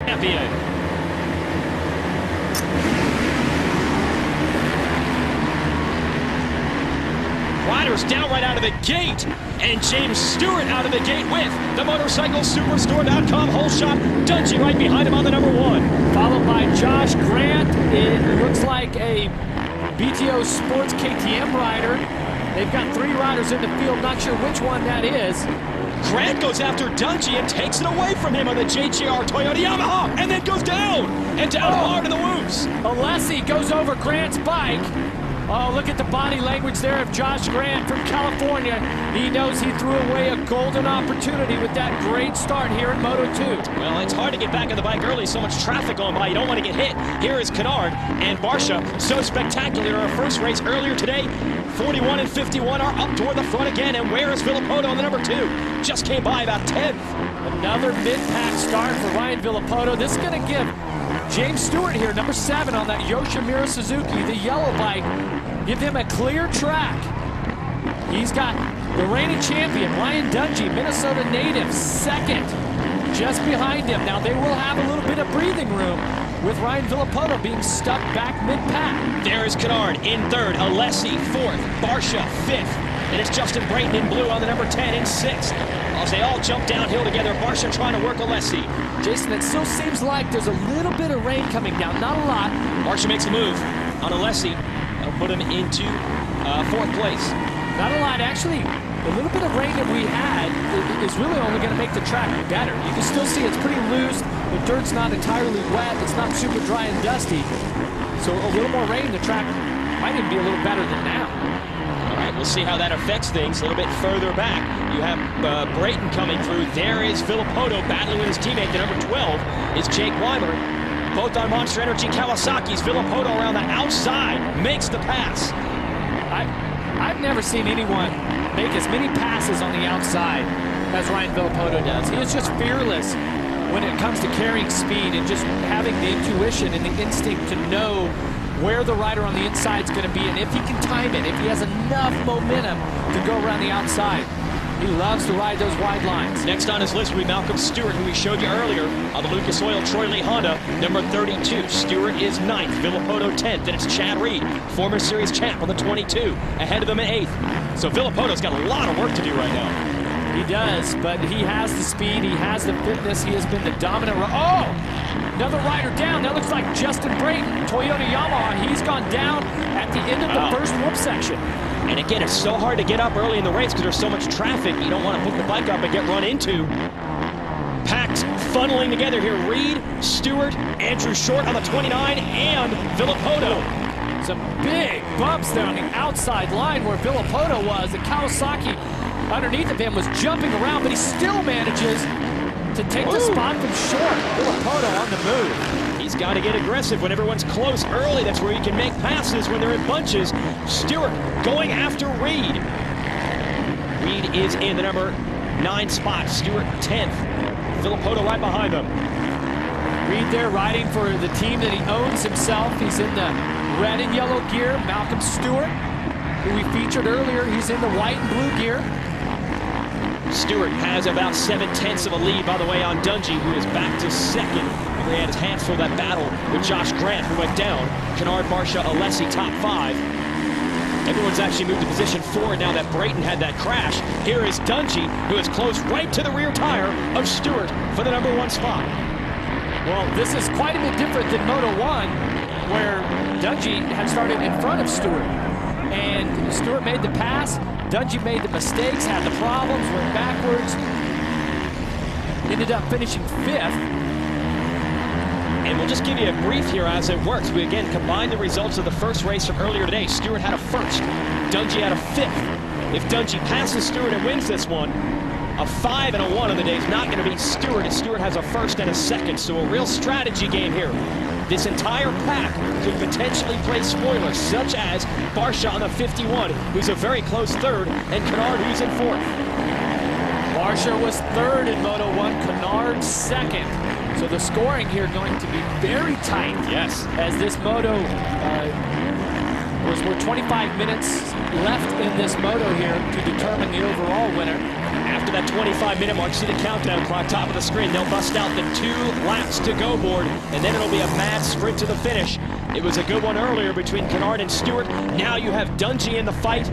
champion. Riders down right out of the gate, and James Stewart out of the gate with the MotorcycleSuperstore.com whole shot. Dungey right behind him on the number 1. Followed by Josh Grant. It looks like a BTO Sports KTM rider. They've got 3 riders in the field, not sure which one that is. Grant goes after Dungey and takes it away from him on the JGR Toyota Yamaha, and then goes down and down hard to the whoops. Alessi goes over Grant's bike. Oh, look at the body language there of Josh Grant from California. He knows he threw away a golden opportunity with that great start here in Moto2. Well, it's hard to get back on the bike early. So much traffic going by. You don't want to get hit. Here is Kennard and Barsha. So spectacular. Our first race earlier today. 41 and 51 are up toward the front again. And where is Villopoto on the number 2? Just came by about 10th. Another mid-pack start for Ryan Villopoto. This is going to give James Stewart here, number 7 on that Yoshimura Suzuki, the yellow bike, give him a clear track. He's got the reigning champion, Ryan Dungey, Minnesota native, 2nd, just behind him. Now they will have a little bit of breathing room with Ryan Villopoto being stuck back mid-pack. There is Kennard in 3rd, Alessi 4th, Barsha 5th, and it's Justin Brayton in blue on the number 10 in 6th. As they all jump downhill together, Barsha trying to work Alessi. Jason, it still seems like there's a little bit of rain coming down, not a lot. Barsha makes a move on Alessi. That'll put him into 4th place. Not a lot, actually. The little bit of rain that we had is really only going to make the track better. You can still see it's pretty loose. The dirt's not entirely wet. It's not super dry and dusty. So a little more rain, the track might even be a little better than now. All right, we'll see how that affects things a little bit further back. You have Brayton coming through. There is Villopoto battling with his teammate. The number 12 is Jake Weimer. Both on Monster Energy Kawasaki's. Villopoto around the outside makes the pass. I've never seen anyone make as many passes on the outside as Ryan Villopoto does. He is just fearless when it comes to carrying speed and just having the intuition and the instinct to know where the rider on the inside is going to be, and if he can time it, if he has enough momentum to go around the outside. He loves to ride those wide lines. Next on his list will be Malcolm Stewart, who we showed you earlier on the Lucas Oil Troy Lee Honda, number 32. Stewart is 9th, Villopoto 10th, and it's Chad Reed, former series champ on the 22, ahead of them in 8th. So Villopoto's got a lot of work to do right now. He does, but he has the speed, he has the fitness, he has been the dominant. Oh! Another rider down. That looks like Justin Brayton, Toyota Yamaha. He's gone down at the end of the first whoop section. And again, it's so hard to get up early in the race because there's so much traffic. You don't want to pick the bike up and get run into. Packed, funneling together here. Reed, Stewart, Andrew Short on the 29, and Villopoto. Some big bumps there on the outside line where Villopoto was. The Kawasaki underneath of him was jumping around, but he still manages to take the spot from Short. Villopoto on the move. He's got to get aggressive when everyone's close early. That's where he can make passes when they're in bunches. Stewart going after Reed. Reed is in the number 9 spot. Stewart 10th. Villopoto right behind him. Reed there riding for the team that he owns himself. He's in the red and yellow gear. Malcolm Stewart, who we featured earlier, he's in the white and blue gear. Stewart has about 7/10 of a lead, by the way, on Dungey, who is back to 2nd. He had his hands full that battle with Josh Grant, who went down. Kennard, Barsha, Alessi, top 5. Everyone's actually moved to position 4 now that Brayton had that crash. Here is Dungey, who is close right to the rear tire of Stewart for the number 1 spot. Well, this is quite a bit different than Moto 1, where Dungey had started in front of Stewart. And Stewart made the pass. Dungey made the mistakes, had the problems, went backwards. Ended up finishing 5th. And we'll just give you a brief here as it works. We again combine the results of the first race from earlier today. Stewart had a 1st. Dungey had a 5th. If Dungey passes Stewart and wins this one, a 5 and a 1 on the day is not going to beat Stewart, and Stewart has a 1st and a 2nd. So a real strategy game here. This entire pack could potentially play spoilers, such as Barsha on the 51, who's a very close 3rd, and Kennard, who's in 4th. Barsha was 3rd in Moto 1, Kennard 2nd. So the scoring here going to be very tight. Yes. As this Moto course, we're 25 minutes left in this moto here to determine the overall winner. After that 25-minute mark, see the countdown clock, top of the screen. They'll bust out the 2 laps to go board, and then it'll be a mad sprint to the finish. It was a good one earlier between Kennard and Stewart. Now you have Dungey in the fight.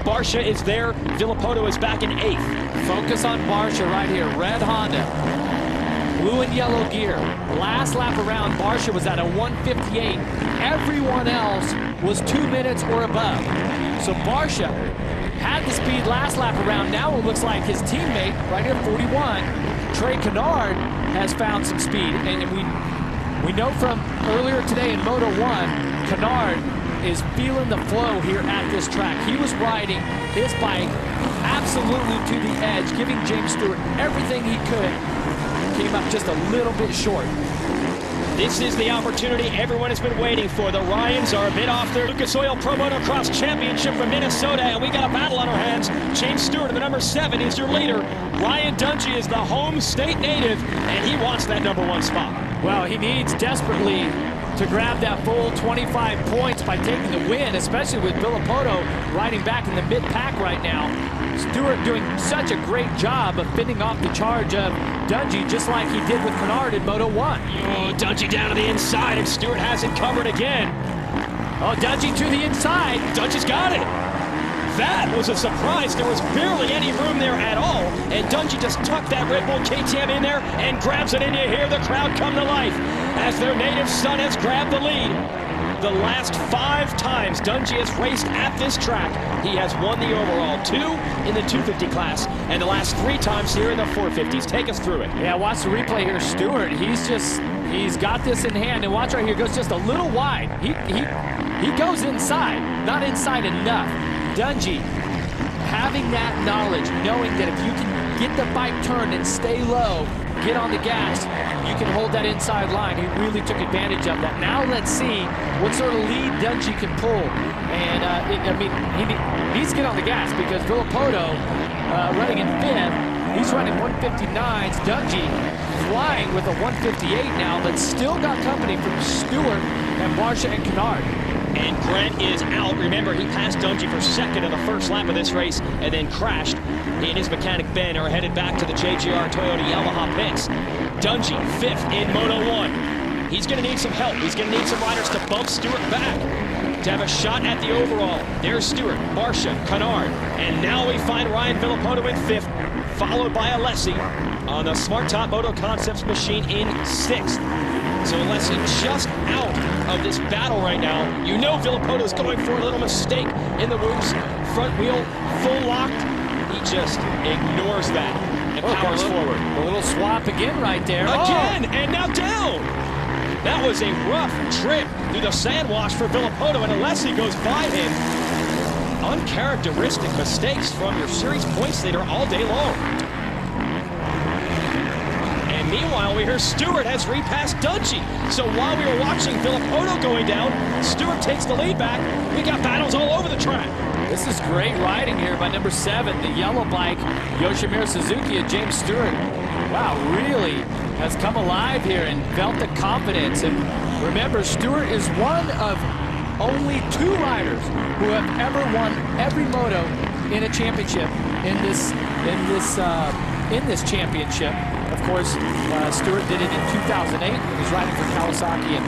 Barcia is there. Villopoto is back in 8th. Focus on Barcia right here. Red Honda. Blue and yellow gear. Last lap around, Barcia was at a 1:58. Everyone else was 2 minutes or above. So Barcia had the speed last lap around. Now it looks like his teammate, right here, 41, Trey Kennard, has found some speed. And we know from earlier today in Moto 1, Kennard is feeling the flow here at this track. He was riding his bike absolutely to the edge, giving James Stewart everything he could. Came up just a little bit short. This is the opportunity everyone has been waiting for. The Ryans are a bit off their Lucas Oil Pro Motocross Championship from Minnesota, and we got a battle on our hands. James Stewart, the number 7, is your leader. Ryan Dungey is the home state native, and he wants that number 1 spot. Well, he needs desperately to grab that full 25 points by taking the win, especially with Villopoto riding back in the mid-pack right now. Stewart doing such a great job of fending off the charge of Dungey, just like he did with Kennard in Moto 1. Oh, Dungey down to the inside, and Stewart has it covered again. Oh, Dungey to the inside. Dungey's got it. That was a surprise. There was barely any room there at all, and Dungey just tucked that Red Bull KTM in there and grabs it, and you hear the crowd come to life as their native son has grabbed the lead. The last 5 times Dungey has raced at this track, he has won the overall. 2 in the 250 class, and the last 3 times here in the 450s. Take us through it. Yeah, watch the replay here. Stewart, he's got this in hand, and watch right here, goes just a little wide. He goes inside, not inside enough. Dungey, having that knowledge, knowing that if you can get the bike turned and stay low, get on the gas, you can hold that inside line. He really took advantage of that. Now let's see what sort of lead Dungey can pull. And he needs to get on the gas because Villopoto running in 5th, he's running 159s. Dungey flying with a 158 now, but still got company from Stewart and Barcia and Kennard. And Grant is out. Remember, he passed Dungey for 2nd in the first lap of this race and then crashed. He and his mechanic Ben are headed back to the JGR Toyota Yamaha pits. Dungey, 5th in Moto 1. He's going to need some help. He's going to need some riders to bump Stewart back to have a shot at the overall. There's Stewart, Barcia, Kennard, and now we find Ryan Villopoto in 5th, followed by Alessi on the Smart Top Moto Concepts machine in 6th. So Alessi just out of this battle right now. You know Villopoto's going for a little mistake in the whoops. Front wheel full locked. He just ignores that and powers forward. A little swap again right there. Again, and now down. That was a rough trip through the sand wash for Villopoto, and Alessi goes by him. Uncharacteristic mistakes from your series points leader all day long. Meanwhile, we hear Stewart has repassed Dungey. So while we were watching Villopoto going down, Stewart takes the lead back. We got battles all over the track. This is great riding here by number 7, the yellow bike, Yoshimura Suzuki and James Stewart. Wow, really has come alive here and felt the confidence. And remember, Stewart is one of only 2 riders who have ever won every moto in a championship in this championship. Of course, Stewart did it in 2008. He was riding for Kawasaki, and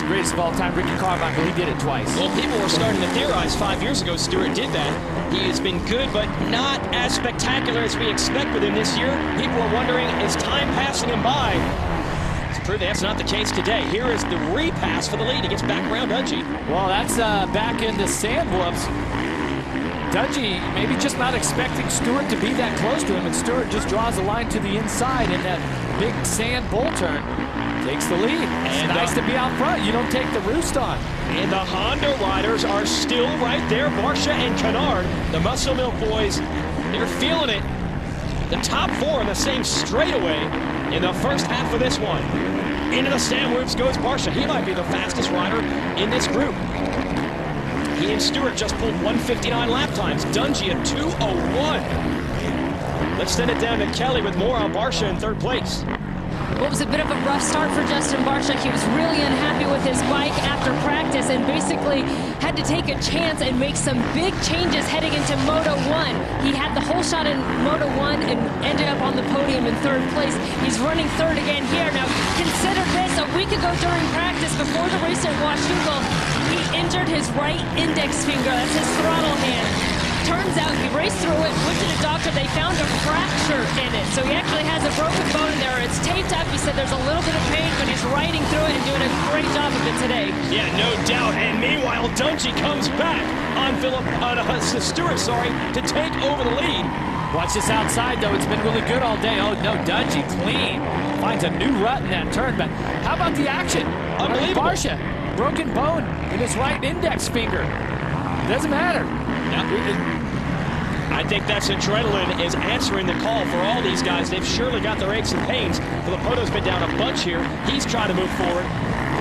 the greatest of all time, Ricky Carmichael, he did it twice. Well, people were starting to theorize 5 years ago Stewart did that. He has been good, but not as spectacular as we expect with him this year. People are wondering, is time passing him by? It's proved that's not the case today. Here is the repass for the lead. He gets back around Dungey. Well, that's back in the sand whoops. Dungey maybe just not expecting Stewart to be that close to him, and Stewart just draws a line to the inside in that big sand bull turn. Takes the lead. And it's nice to be out front. You don't take the roost on. And the Honda riders are still right there. Barcia and Kennard, the Muscle Milk boys, they're feeling it. The top 4 in the same straightaway in the first half of this one. Into the sand whoops goes Barcia. He might be the fastest rider in this group. He and Stewart just pulled 159 lap times. Dungey at 2:01. Let's send it down to Kelly with more on Barcia in 3rd place. what was a bit of a rough start for Justin Barcia. He was really unhappy with his bike after practice and basically had to take a chance and make some big changes heading into Moto 1. He had the whole shot in Moto 1 and ended up on the podium in 3rd place. He's running 3rd again here. Now, consider this. A week ago during practice, before the race at Washougal, he injured his right index finger. That's his throttle hand. Turns out he raced through it, went to the doctor, they found a fracture in it. So he actually has a broken bone in there. It's taped up. He said there's a little bit of pain, but he's riding through it and doing a great job of it today. Yeah, no doubt. And meanwhile, Dungey comes back on Stewart, to take over the lead. Watch this outside, though. It's been really good all day. Oh, no, Dungey clean. Finds a new rut in that turn, but how about the action? Unbelievable. Barcia, broken bone in his right index finger. Doesn't matter. I think that's adrenaline is answering the call for all these guys. They've surely got their aches and pains. Filippoto's been down a bunch here. He's trying to move forward.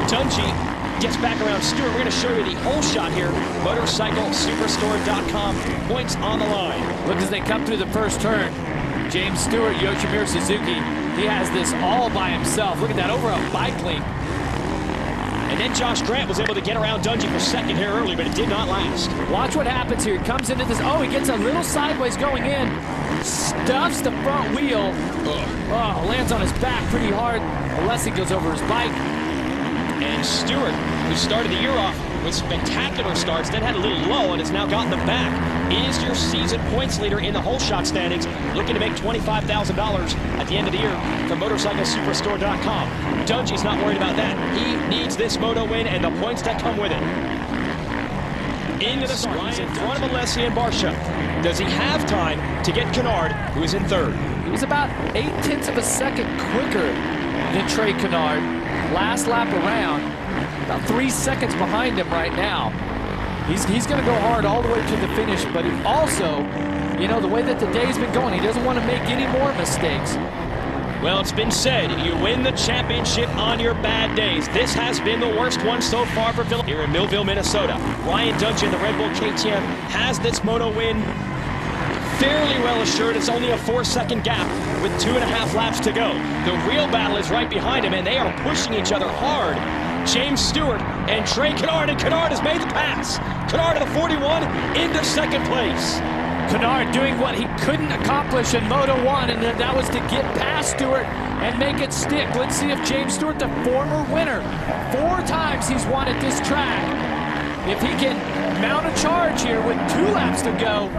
Dungey gets back around Stewart. We're going to show you the whole shot here. MotorcycleSuperstore.com. Points on the line. Look as they come through the first turn. James Stewart, Yoshimura Suzuki, he has this all by himself. Look at that over a bike link. And then Josh Grant was able to get around Dungey for 2nd here early, but it did not last. Watch what happens here. He comes into this. Oh, he gets a little sideways going in. Stuffs the front wheel. Oh, lands on his back pretty hard. Alessi goes over his bike. And Stewart, who started the year off with spectacular starts, then had a little lull and has now gotten the back, is your season points leader in the whole shot standings, looking to make $25,000 at the end of the year from MotorcycleSuperstore.com. Dungey's not worried about that. He needs this moto win and the points that come with it. Into the start. He's in front of Alessi and Barcia. Does he have time to get Kennard, who is in 3rd? He was about 0.8 of a second quicker than Trey Kennard. Last lap around, about 3 seconds behind him right now. He's going to go hard all the way to the finish, but he also, you know, the way that the day's been going, he doesn't want to make any more mistakes. Well, it's been said, you win the championship on your bad days. This has been the worst one so far for Phil here in Millville, Minnesota. Ryan Dungey in the Red Bull KTM has this moto win fairly well assured. It's only a 4-second gap with 2.5 laps to go. The real battle is right behind him, and they are pushing each other hard. James Stewart and Trey Kennard, and Kennard has made the pass. Kennard at the 41 into 2nd place. Kennard doing what he couldn't accomplish in Moto 1, and that was to get past Stewart and make it stick. Let's see if James Stewart, the former winner, 4 times he's won at this track, if he can mount a charge here with 2 laps to go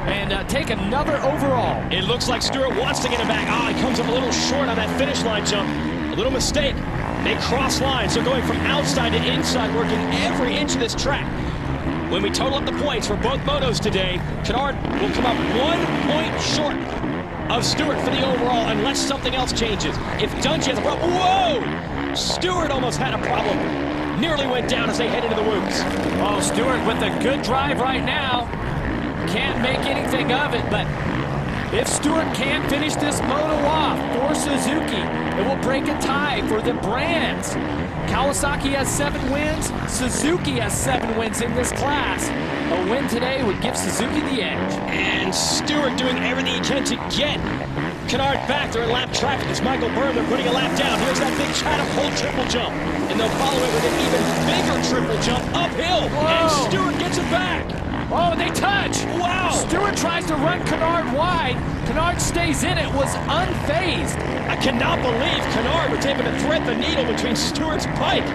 and take another overall. It looks like Stewart wants to get him back. He comes up a little short on that finish line jump. A little mistake. They cross lines. They're going from outside to inside, working every inch of this track. When we total up the points for both motos today, Kennard will come up 1 point short of Stewart for the overall unless something else changes. If Dungey has a problem, whoa! Stewart almost had a problem. Nearly went down as they head into the whoops. Oh, Stewart with a good drive right now. Can't make anything of it, but if Stewart can't finish this moto off for Suzuki, it will break a tie for the brands. Kawasaki has 7 wins. Suzuki has 7 wins in this class. A win today would give Suzuki the edge. And Stewart doing everything he can to get Kennard back. They're in lap traffic. It's Michael Byrne. They're putting a lap down. Here's that big catapult triple jump. And they'll follow it with an even bigger triple jump uphill. Whoa. And Stewart gets it back. Oh, they touch. Wow. Stewart tries to run Kennard wide. Kennard stays in it, was unfazed. I cannot believe Kennard was able to thread the needle between Stewart's bike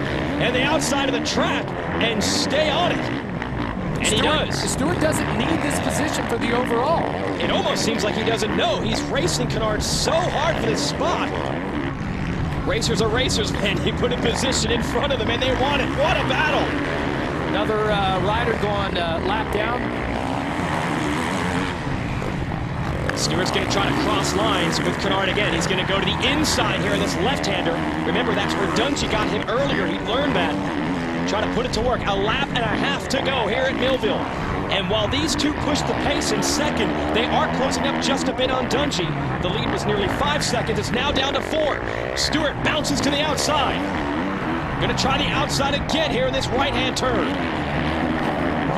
and the outside of the track and stay on it. And he does. Stewart doesn't need this position for the overall. It almost seems like he doesn't know. He's racing Kennard so hard for this spot. Racers are racers, man. He put a position in front of them, and they want it. What a battle. Another rider going lap down. Stewart's going to try to cross lines with Kennard again. He's going to go to the inside here in this left-hander. Remember, that's where Dungey got him earlier. He learned that. Try to put it to work. A lap and a half to go here at Millville. And while these two push the pace in 2nd, they are closing up just a bit on Dungey. The lead was nearly 5 seconds. It's now down to 4. Stewart bounces to the outside. Going to try the outside again here in this right-hand turn.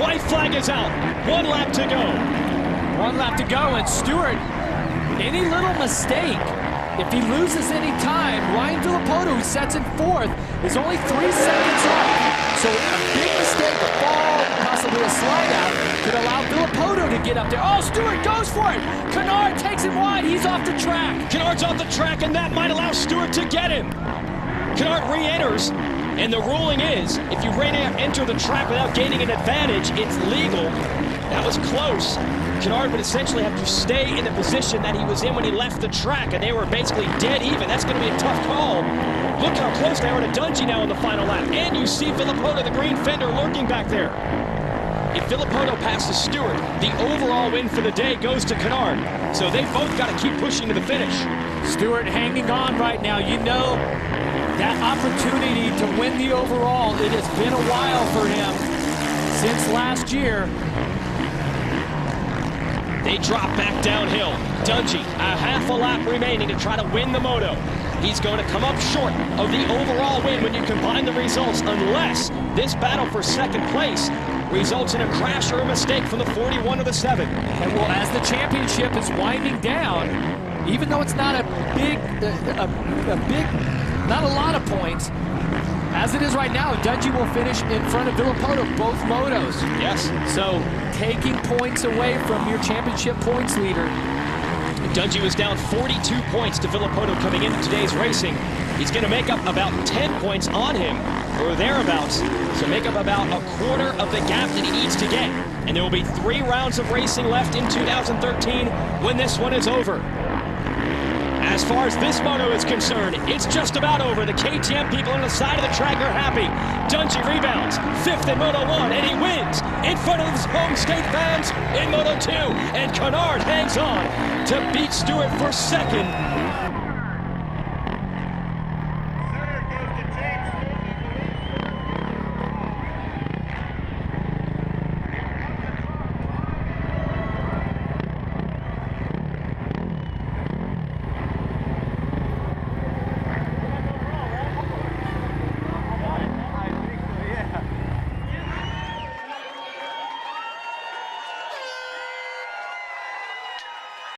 White flag is out. 1 lap to go. 1 lap to go, and Stewart, any little mistake If he loses any time, Ryan Villapoto, who sets in fourth, is only 3 seconds off. So a big mistake, a fall, possibly a slide out, could allow Villapoto to get up there. Oh, Stewart goes for it. Kennard takes it wide. He's off the track. Kennard's off the track, and that might allow Stewart to get him. Kennard re-enters, and the ruling is, if you enter the track without gaining an advantage, it's legal. That was close. Kennard would essentially have to stay in the position that he was in when he left the track, and they were basically dead even. That's going to be a tough call. Look how close they are to Dungey now in the final lap. And you see Villapoto, the green fender, lurking back there. If Villapoto passes Stewart, the overall win for the day goes to Kennard. So they both got to keep pushing to the finish. Stewart hanging on right now. You know, that opportunity to win the overall, it has been a while for him since last year. They drop back downhill. Dungey, a half a lap remaining to try to win the moto. He's going to come up short of the overall win when you combine the results, unless this battle for second place results in a crash or a mistake from the 41 to the 7. And well, as the championship is winding down, even though it's not a big, not a lot of points, as it is right now, Dungey will finish in front of Villapoto, both motos. Yes. So taking points away from your championship points leader. Dungey was down 42 points to Villapoto coming into today's racing. He's going to make up about 10 points on him, or thereabouts, so make up about a quarter of the gap that he needs to get. And there will be 3 rounds of racing left in 2013 when this one is over. As far as this moto is concerned, it's just about over. The KTM people on the side of the track are happy. Dungey rebounds, 5th in Moto 1, and he wins in front of his home state fans in Moto 2. And Kennard hangs on to beat Stewart for 2nd